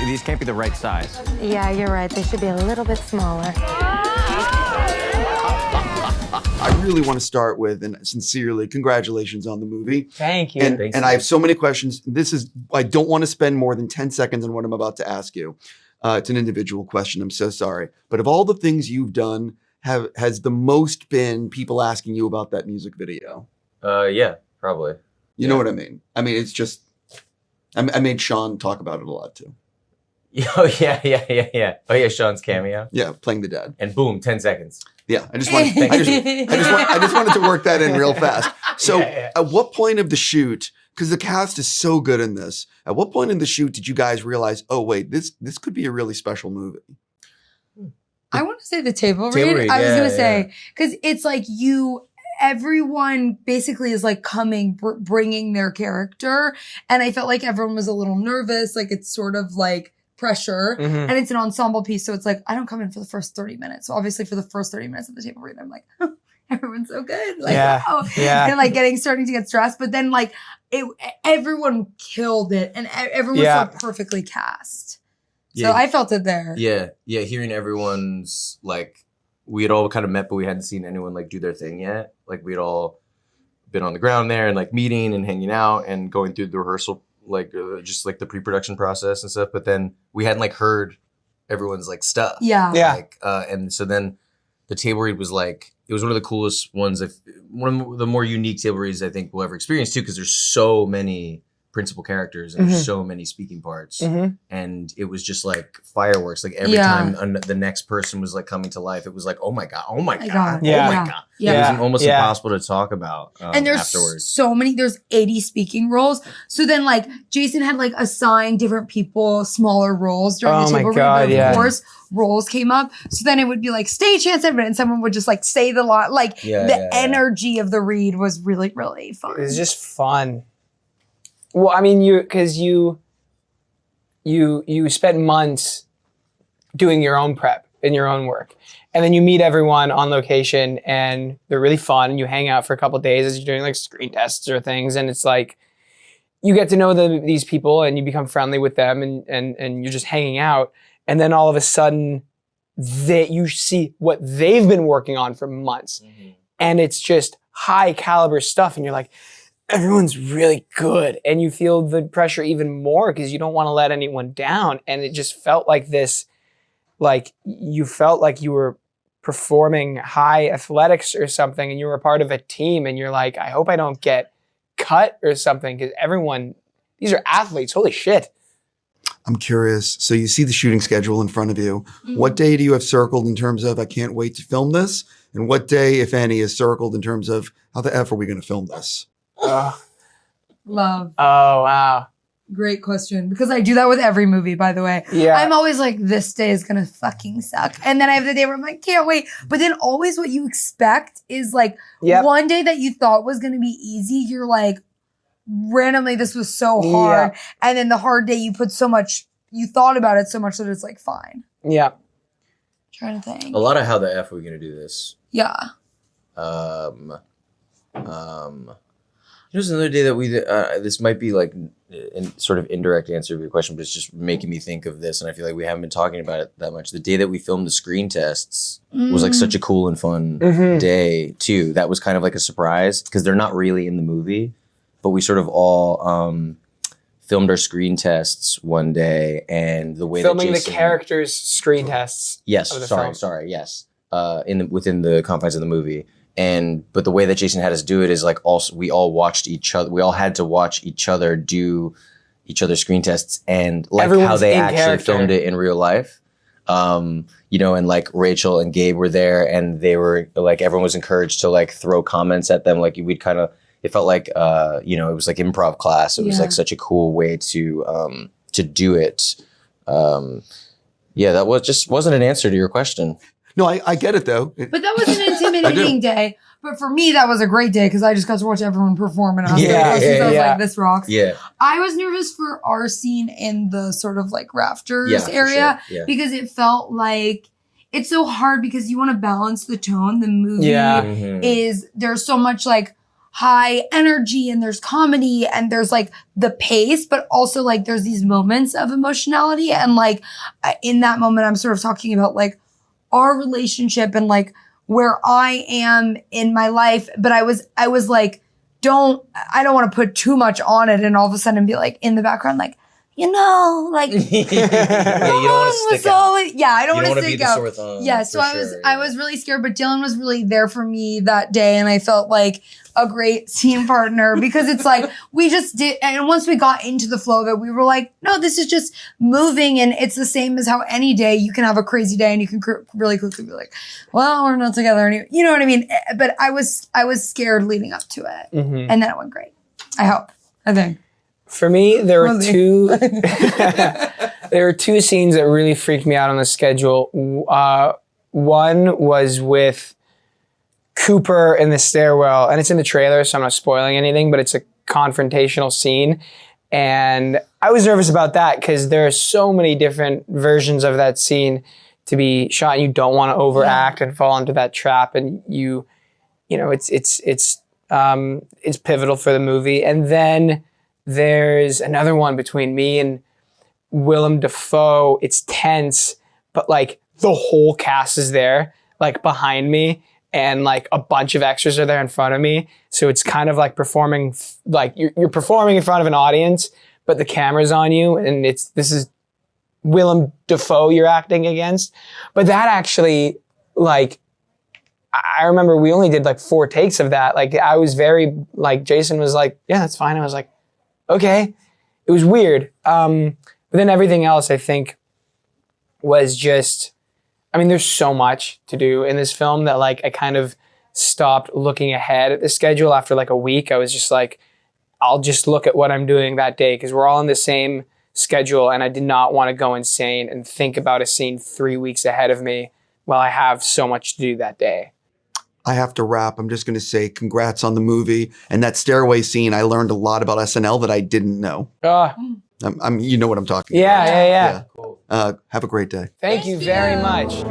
These can't be the right size. Yeah, you're right. They should be a little bit smaller. I really want to start with, and sincerely, congratulations on the movie. Thank you. And I have so many questions. I don't want to spend more than 10 seconds on what I'm about to ask you. It's an individual question. I'm so sorry. But of all the things you've done, has the most been people asking you about that music video? Yeah, probably. You know what I mean? I mean, it's just, I made Sean talk about it a lot too. Oh, yeah. Oh, yeah, Sean's cameo. Yeah, playing the dad. And boom, 10 seconds. Yeah, I just wanted to work that in real fast. So at what point of the shoot, because the cast is so good in this, at what point in the shoot did you guys realize, oh, wait, this could be a really special movie? I want to say the table read. I was going to say, because it's like everyone basically is like bringing their character. And I felt like everyone was a little nervous. Like it's sort of like pressure. And it's an ensemble piece. So it's like, I don't come in for the first 30 minutes. So obviously for the first 30 minutes of the table read, I'm like, oh, everyone's so good. Like, and like starting to get stressed. But then like everyone killed it and everyone was so perfectly cast. So I felt it there. Yeah. Hearing everyone's like, we had all kind of met, but we hadn't seen anyone like do their thing yet. Like we'd all been on the ground there and like meeting and hanging out and going through the rehearsal, like just like the pre-production process and stuff. But then we hadn't like heard everyone's like stuff. Yeah. Like, and so then the table read was like, it was one of the coolest ones. One of the more unique table reads I think we'll ever experience too, because there's so many principal characters and there's so many speaking parts, and it was just like fireworks. Like every time the next person was like coming to life, it was like, oh my god, it was almost impossible to talk about. And there's afterwards. so many. There's 80 speaking roles. So then like Jason had like assigned different people smaller roles during the table read. Of course, roles came up. So then it would be like stage hands, and someone would just like say the line. Like the energy of the read was really, really fun. It was just fun. Well, I mean, because you spent months doing your own prep and your own work, and then you meet everyone on location, and they're really fun. And you hang out for a couple of days as you're doing like screen tests or things, and it's like you get to know these people, and you become friendly with them, and you're just hanging out, and then all of a sudden, you see what they've been working on for months, and it's just high caliber stuff, and you're like, everyone's really good. And you feel the pressure even more because you don't want to let anyone down. And it just felt like this, like you felt like you were performing high athletics or something and you were a part of a team and you're like, I hope I don't get cut or something because these are athletes, holy shit. I'm curious. So you see the shooting schedule in front of you. What day do you have circled in terms of, I can't wait to film this? And what day, if any, is circled in terms of, how the F are we going to film this? Love. Oh, wow. Great question. Because I do that with every movie, by the way. Yeah. I'm always like, this day is going to fucking suck. And then I have the day where I'm like, can't wait. But then always what you expect is like one day that you thought was going to be easy, you're like, randomly, this was so hard. Yeah. And then the hard day, you thought about it so much that it's like, fine. Yeah. Trying to think. A lot of how the F are we going to do this? Yeah. There's another day that we this might be like sort of indirect answer to your question, but it's just making me think of this, and I feel like we haven't been talking about it that much. The day that we filmed the screen tests was like such a cool and fun day too. That was kind of like a surprise because they're not really in the movie, but we sort of all filmed our screen tests one day, and the way filming that Jason, the characters' screen tests. Yes, sorry, yes, within the confines of the movie. But the way that Jason had us do it is like we all watched each other. We all had to watch each other do each other's screen tests and like everyone's how they actually character. filmed it in real life. And like Rachel and Gabe were there and they were like, everyone was encouraged to like throw comments at them. Like we'd kind of, it felt like, it was like improv class. It was like such a cool way to do it. That wasn't an answer to your question. No, I get it though. But that was an intimidating day. But for me, that was a great day because I just got to watch everyone perform, and I was like, "This rocks." Yeah. I was nervous for our scene in the sort of like rafters area because it felt like it's so hard because you want to balance the tone. The movie is there's so much like high energy and there's comedy and there's like the pace, but also like there's these moments of emotionality. And like in that moment, I'm sort of talking about like our relationship and like where I am in my life. But I was like, I don't want to put too much on it and all of a sudden be like in the background, like, you know, like, yeah, you don't want to stick out. Yeah, I don't want to be stick the out. sore thumb. Yeah, so I was really scared, but Dylan was really there for me that day, and I felt like a great scene partner because it's like we just did, and once we got into the flow of it, we were like, no, this is just moving, and it's the same as how any day you can have a crazy day, and you can really quickly be like, well, we're not together anymore. You know what I mean? But I was scared leading up to it, and then it went great. I think. For me, there were two scenes that really freaked me out on the schedule. One was with Cooper in the stairwell, and it's in the trailer, so I'm not spoiling anything, but it's a confrontational scene. And I was nervous about that because there are so many different versions of that scene to be shot, and you don't want to overact and fall into that trap. And you know, it's pivotal for the movie. And then there's another one between me and Willem Dafoe. It's tense, but like the whole cast is there, like behind me, and like a bunch of extras are there in front of me. So it's kind of like performing, like you're performing in front of an audience, but the camera's on you, and this is Willem Dafoe you're acting against. But that actually, like, I remember we only did like 4 takes of that. Like I was very, like Jason was like, yeah, that's fine. I was like, okay. It was weird. But then everything else I think was just, I mean, there's so much to do in this film that like I kind of stopped looking ahead at the schedule after like a week. I was just like, I'll just look at what I'm doing that day because we're all on the same schedule, and I did not want to go insane and think about a scene 3 weeks ahead of me while I have so much to do that day. I have to wrap. I'm just going to say congrats on the movie. And that stairway scene, I learned a lot about SNL that I didn't know. You know what I'm talking about. Yeah. Have a great day. Thank you very much.